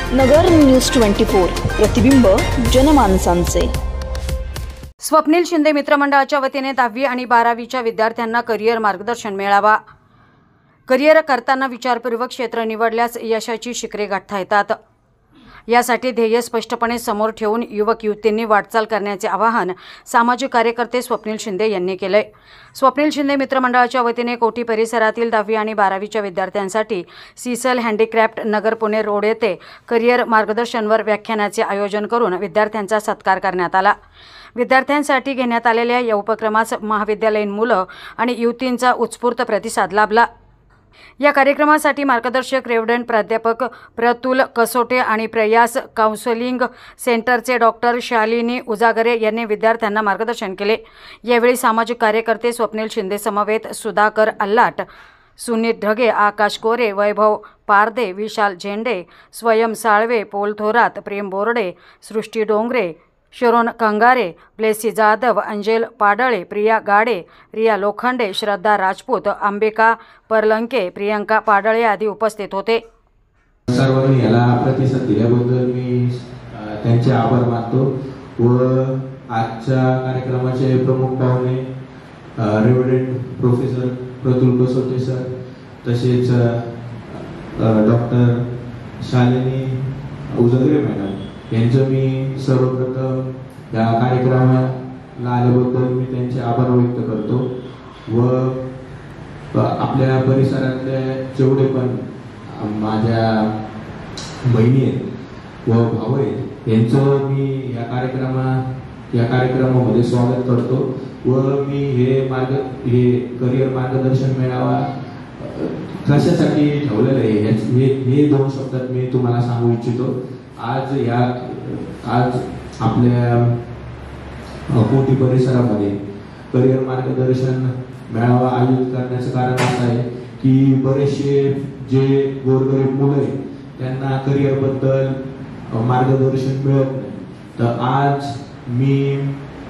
नगर news 24 प्रतिबिंब जनमानसांचे। स्वप्नील शिंदे मित्रमंडळाच्या वतीने 10वी आणि 12वीच्या विद्यार्थ्यांना करिअर मार्गदर्शन मेळावा। करिअर करताना विचारपूर्वक क्षेत्र निवडल्यास यशाची शिखरे गाठता येतात। यासाठी ध्येय स्पष्टपणे समोर ठेवून युवक युवतींनी वाटचाल करण्याचे आवाहन सामाजिक कार्यकर्ते स्वप्नील शिंदे यांनी केले। स्वप्नील शिंदे मित्रमंडळाच्या वतीने कोठी परिसरातील 10वी आणि 12वीच्या विद्यार्थ्यांसाठी sisal handicraft Nagar Pune road येथे करिअर मार्गदर्शनवर व्याख्यानाचे आयोजन करून विद्यार्थ्यांचा सत्कार करण्यात आला। विद्यार्थ्यांसाठी घेण्यात आलेल्या या उपक्रमास महाविद्यालयीन मुलं आणि युवतींचा उत्स्फूर्त प्रतिसाद लाभला। या कार्यक्रमासाठी मार्गदर्शक रेव्हरंड प्राध्यापक प्रतुल कसोटे आणि प्रयास काउन्सिलिंग सेंटरचे डॉक्टर शालिनी उजागरे यांनी विद्यार्थ्यांना मार्गदर्शन केले। यावेळी सामाजिक कार्यकर्ते स्वप्नील शिंदे समवेत सुधाकर अल्लाट, सुनीत ढगे, आकाश कोरे, वैभव पारदे, विशाल झेंडे, स्वयं साळवे, पोल थोरात, प्रेम बोर्डे, सृष्टी डोंगरे, शरोन कंगारे, ब्लेसी जाधव, अंजेल पाडळे, प्रिया गाडे, रिया लोखंडे, श्रद्धा राजपूत, अंबिका परलंके, प्रियंका पाडळे आदी उपस्थित होते। सर्वांनी याला प्रतिसाद दिल्याबद्दल मी त्यांचे आभार मानतो व आजच्या कार्यक्रमाचे प्रमुख पाहुणे रेव्हरंड प्रोफेसर प्रतुल कसोटे सर, तसेच डॉक्टर शालिनी उजागरे मॅडम यांचं मी सर्वप्रथम या कार्यक्रमाला आल्याबद्दल मी त्यांचे आभार व्यक्त करतो व आपल्या परिसरातले जेवढे पण माझ्या बहिणी आहेत व भाऊ आहेत यांचं मी या कार्यक्रमामध्ये स्वागत करतो व मी हे करिअर मार्गदर्शन मेळावा कशासाठी ठेवलेलं आहे हे 2 शब्दात मी तुम्हाला सांगू इच्छितो। आज आपल्या कोठी परिसरामध्ये करिअर मार्गदर्शन मेळावा आयोजित करण्याचं कारण असं आहे की बरेचसे जे गोरगरीब मुलं आहेत त्यांना करिअर बद्दल मार्गदर्शन मिळत नाही। तर आज मी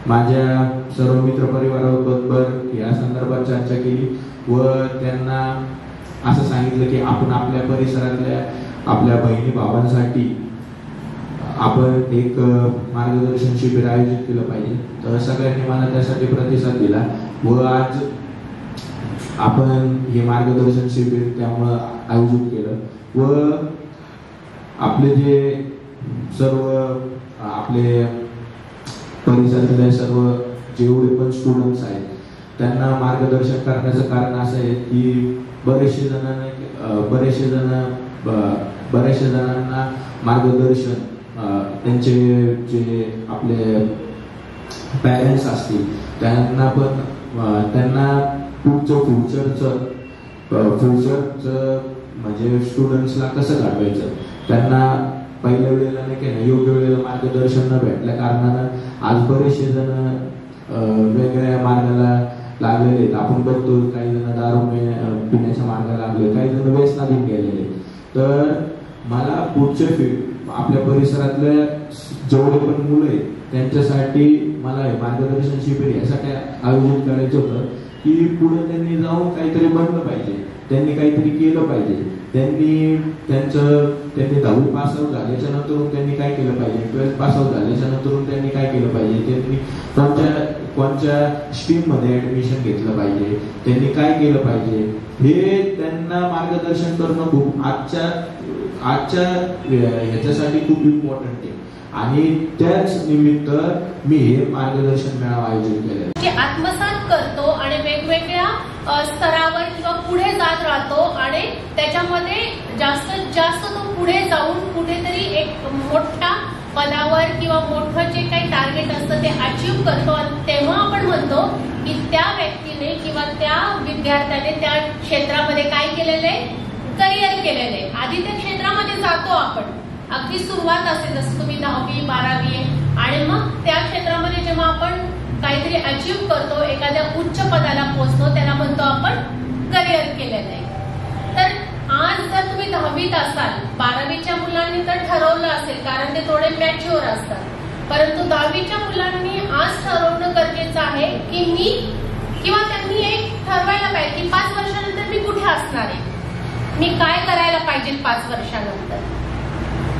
माझ्या सर्व मित्र परिवाराबरोबर या संदर्भात चर्चा केली व त्यांना असं सांगितलं की आपण आपल्या परिसरातल्या आपल्या बहिणी भावांसाठी आपण एक मार्गदर्शन शिबिर आयोजित केलं पाहिजे। तर सगळ्यांनी मला त्यासाठी प्रतिसाद दिला व आज आपण हे मार्गदर्शन शिबिर त्यामुळे आयोजित केलं व आपले जे सर्व आपले परिसरातले सर्व जेवढे पण स्टुडंट्स आहेत त्यांना मार्गदर्शन करण्याचं कारण असं आहे की बरेचसे जणांना मार्गदर्शन त्यांचे जे आपले पॅरेंट्स असतील त्यांना फ्युचरचं म्हणजे स्टुडंट्सला कसं घडवायचं त्यांना पहिल्या वेळेला नाही की योग्य वेळेला मार्गदर्शन न भेटल्या कारणानं आज बरेचसे जण वेगवेगळ्या मार्गाला लागलेले आहेत। आपण बघतो काही जण दारू पिण्याच्या मार्गाला लागले, काही जण व्यसनाधीन गेलेले। तर मला पुढचे आपल्या परिसरातल्या जेवढे पण मुलं आहेत त्यांच्यासाठी मला हे मार्गदर्शन शिबिर यासाठी आयोजित करायचं होतं की पुढे त्यांनी जाऊन काहीतरी बनलं पाहिजे, त्यांनी काहीतरी केलं पाहिजे, त्यांनी 10वी पास आउट झाल्याच्या नंतर त्यांनी काय केलं पाहिजे, 12th पास आउट झाल्याच्या नंतर त्यांनी काय केलं पाहिजे, त्यांनी कोणत्या स्ट्रीम मध्ये ऍडमिशन घेतलं पाहिजे, त्यांनी काय केलं पाहिजे हे त्यांना मार्गदर्शन करणं खूप आजच्या ह्याच्यासाठी खूप इम्पॉर्टंट आहे आणि त्याच निमित्त मी हे मार्गदर्शन मेळावा आयोजित केले जे आत्मसात करतो आणि वेगवेगळ्या स्तरावर किंवा पुढे जात राहतो आणि त्याच्यामध्ये जास्तीत जास्त तो पुढे जाऊन कुठेतरी एक मोठ्या पदावर किंवा मोठं जे काही टार्गेट असतं ते अचीव्ह करतो आणि तेव्हा आपण म्हणतो की त्या व्यक्तीने किंवा त्या विद्यार्थ्याने त्या क्षेत्रामध्ये काय केलेलं आहे, करिअर केलेलं आहे। आधी त्या क्षेत्रामध्ये जातो आपण, अगदी सुरुवात असते जसं तुम्ही 10वी 12वी आणि मग त्या क्षेत्रामध्ये जेव्हा आपण काहीतरी अचीव्ह करतो, एखाद्या उच्च पदाला पोहोचतो, त्याला म्हणतो आपण करिअर केलेलं आहे। तर आज जर तुम्ही 10वीत असाल, 12वीच्या मुलांनी तर ठरवलं असेल कारण ते थोडे मॅच्युअर असतात, परंतु 10वीच्या मुलांनी आज ठरवणं गरजेचं आहे की मी किंवा त्यांनी एक ठरवायला पाहिजे की 5 वर्षानंतर मी कुठे असणार आहे, मी काय करायला पाहिजे 5 वर्षानंतर।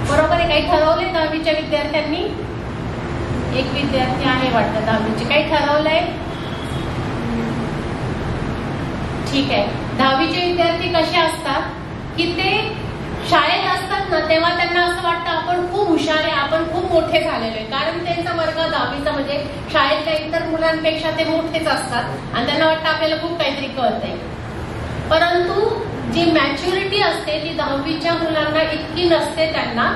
बरोबर आहे? काही ठरवलंय 10वीच्या विद्यार्थ्यांनी? एक विद्यार्थी आहे वाटतं 10वीचे. काही ठरवलंय? ठीक आहे. 10वीचे विद्यार्थी कसे असतात की ते शाळेत असतात ना तेव्हा त्यांना असं वाटतं आपण खूप हुशार आहे, आपण खूप मोठे झालेलो आहे, कारण त्यांचा वर्ग 10वीचा म्हणजे शाळेतल्या इतर मुलांपेक्षा ते मोठेच असतात आणि त्यांना वाटतं आपल्याला खूप काहीतरी कळतंय. परंतु जी मॅच्युरिटी असते ती 10वीच्या मुलांना इतकी नसते. त्यांना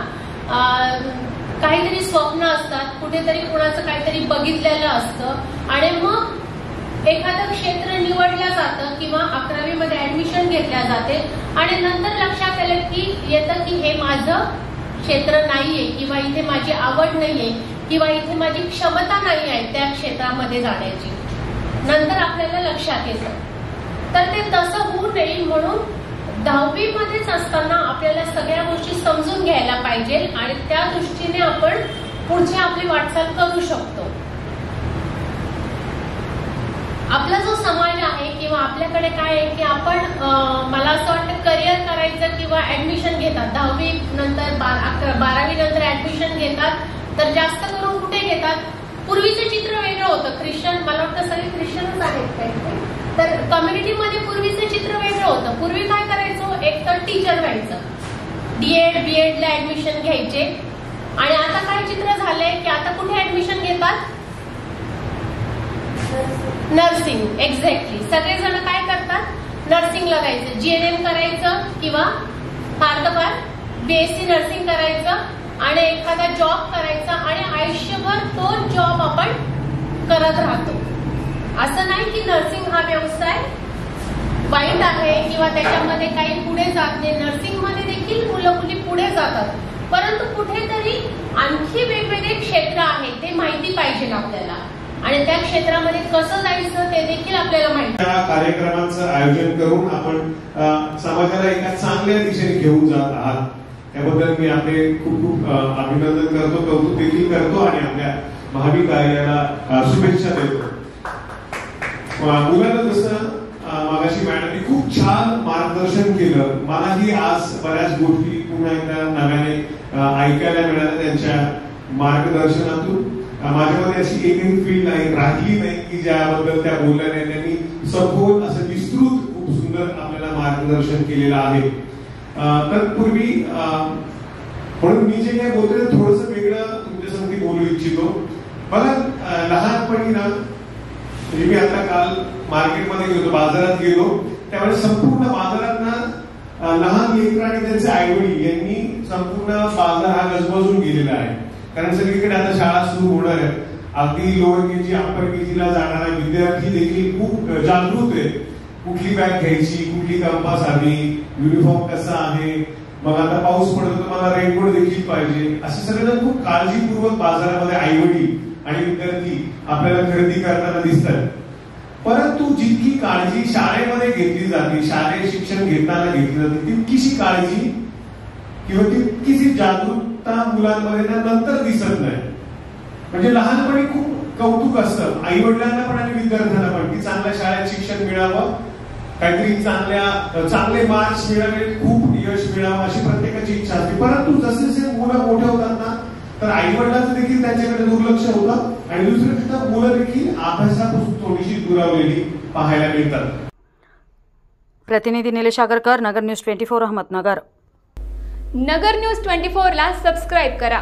काहीतरी स्वप्न असतात, कुठेतरी कुणाचं काहीतरी बघितलेलं असतं आणि मग एखादं क्षेत्र निवडलं जातं किंवा 11वीमध्ये ऍडमिशन घेतल्या जाते आणि नंतर लक्षात येतं की हे माझं क्षेत्र नाहीये किंवा इथे माझी आवड नाहीये किंवा इथे माझी क्षमता नाही आहे त्या क्षेत्रामध्ये जाण्याची. नंतर आपल्याला लक्षात येतं. तर ते तसं होऊ नये म्हणून 10वीमध्येच असताना आपल्याला सगळ्या गोष्टी समजून घ्यायला पाहिजे आणि त्या दृष्टीने आपण पुढची आपली वाटचाल करू शकतो. आपला जो समाज आहे किंवा आपल्याकडे काय आहे की आपण मला असं वाटतं करिअर करायचं किंवा ऍडमिशन घेतात 10वी नंतर 12वी नंतर ऍडमिशन घेतात तर जास्त करून कुठे घेतात? पूर्वीचं चित्र वेगळं होतं. ख्रिश्चन, मला वाटतं सगळे ख्रिश्चनच आहेत काही, तर कम्युनिटीमध्ये पूर्वीचं चित्र वेगळं होतं. पूर्वी काय करायचं? एक तर टीचर व्हायचं, डीएड बीएडला ऍडमिशन घ्यायचे आणि आता काय चित्र झालंय की आता कुठे ऍडमिशन घेतात? नर्सिंग. एक्झॅक्टली. सगळेजण काय करतात? नर्सिंगला जायचं, जीएनएम करायचं किंवा फार तर फार बीएससी नर्सिंग करायचं आणि एखादा जॉब करायचा आणि आयुष्यभर तो जॉब आपण करत राहतो. असं नाही की नर्सिंग हा व्यवसाय वाईट आहे किंवा त्याच्यामध्ये काही पुढे जात नाही. नर्सिंगमध्ये देखील मुलं मुली पुढे जातात, परंतु कुठेतरी आणखी वेगवेगळे क्षेत्र आहेत ते माहिती पाहिजे आपल्याला आणि त्या क्षेत्रामध्ये कसं जायचं ते देखील आपल्याला माहिती. या कार्यक्रमाचं आयोजन करून आपण समाजाला एका चांगल्या दिशेने घेऊन जात आहात त्याबद्दल मी आपले खूप खूप अभिनंदन करतो, कौतुक देखील करतो आणि आपल्या महाविद्यालयाला शुभेच्छा देतो. मुलांना जसं मागाशी मॅडमनी खूप छान मार्गदर्शन केलं, मलाही आज बऱ्याच गोष्टी पुन्हा एकदा नव्याने ऐकायला मिळाल्या त्यांच्या मार्गदर्शनातून. माझ्यामध्ये अशी एकही फील्ड राहिली नाही की ज्याबद्दल त्या बोलल्या नाही. त्यांनी सखोल असं विस्तृत खूप सुंदर आपल्याला मार्गदर्शन केलेलं आहे. तत्पूर्वी म्हणून मी जे काही बोलतोय थोडंसं वेगळं तुमच्यासमोर बोलू इच्छितो. मला लहानपणी ना म्हणजे मी आता काल मार्केटमध्ये गेलो, बाजारात गेलो, त्यावेळेस संपूर्ण बाजारात ना लहान लेकरं आणि त्यांचे आईवडील यांनी संपूर्ण बाजार हा गजबजून गेलेला आहे. कारण सगळीकडे आता शाळा सुरू होणार आहे. अगदी लोअर केजी अप्पर केजीला जाणारा विद्यार्थी देखील खूप जागृत आहे. कुठली बॅग घ्यायची, कुठली कंपास हवी, युनिफॉर्म कसा आहे, मग आता पाऊस पडतो तर मला रेनकोट देखील पाहिजे, असे सगळेजण खूप काळजीपूर्वक बाजारामध्ये आई वडील आणि विद्यार्थी आपल्याला खरेदी करताना दिसतात. परंतु जितकी काळजी शाळेमध्ये घेतली जाते, शालेय शिक्षण घेताना घेतली जाते, तितकीशी काळजी किंवा तितकीशी जागरूकता मुलांमध्ये नंतर दिसत नाही. म्हणजे लहानपणी खूप कौतुक असतं आई वडिलांना पण आणि विद्यार्थ्यांना पण की चांगल्या शाळेत शिक्षण मिळावं, काहीतरी चांगले मार्क्स मिळावे, खूप यश मिळावं अशी प्रत्येकाची इच्छा असते. परंतु जसे जसे मुलं मोठे होतात ना तर आई वडिलांचं देखील त्यांच्याकडे दुर्लक्ष होतं आणि दुसरीकडे मुलं देखील अभ्यासापासून थोडीशी दुरावलेली पाहायला मिळतात. प्रतिनिधी निलेश आगरकर, नगर न्यूज 24, अहमदनगर. नगर न्यूज 24 ला सबस्क्राइब करा.